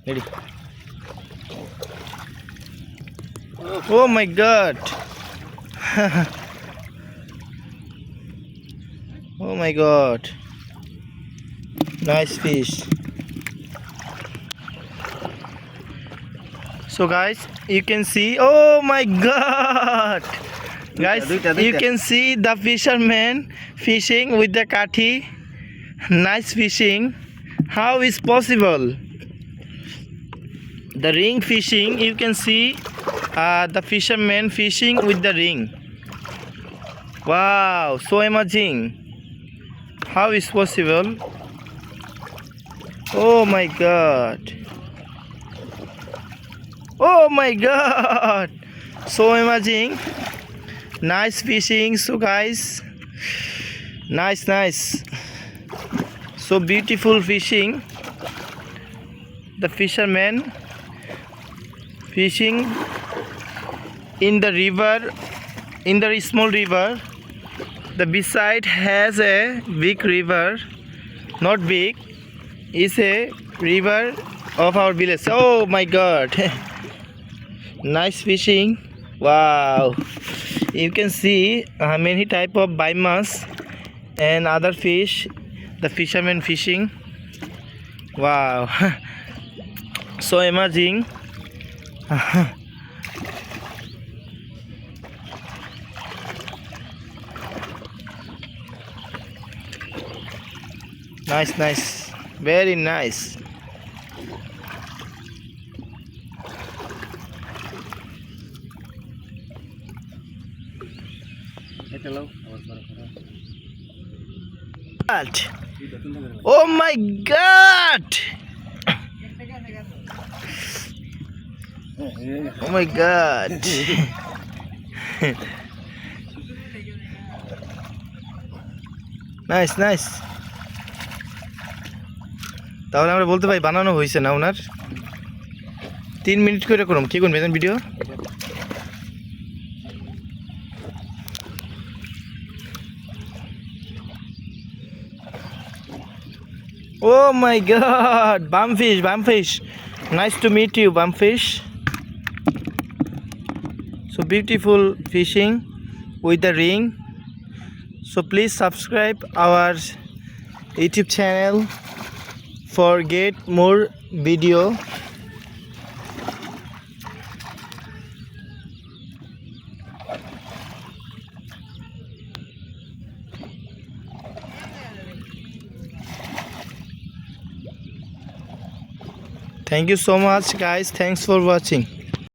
Ready? Oh my god. Oh my god. Nice fish. So guys, you can see, oh my god. Guys, you can see the fisherman fishing with the kathi. Nice fishing. How is possible? The ring fishing, you can see the fisherman fishing with the ring. Wow, so amazing. How is possible? Oh my god. Oh my god. So amazing. Nice fishing. So guys, nice. So beautiful fishing. The fisherman fishing in the river, in the small river. The beside has a big river, not big, is a river of our village. Oh my god. Nice fishing. Wow, you can see many type of baimas and other fish, the fishermen fishing. Wow. So amazing. Nice, very nice. Oh my god. Oh my god. Nice. তাহলে আমরা বলতে পারি বানানো হয়েছে না ওনার 3 minute করে করুন কি করবেন video Oh my god, bumfish. Nice to meet you, bumfish. So beautiful fishing with the ring. So please subscribe our YouTube channel for get more video. Thank you so much guys. Thanks for watching.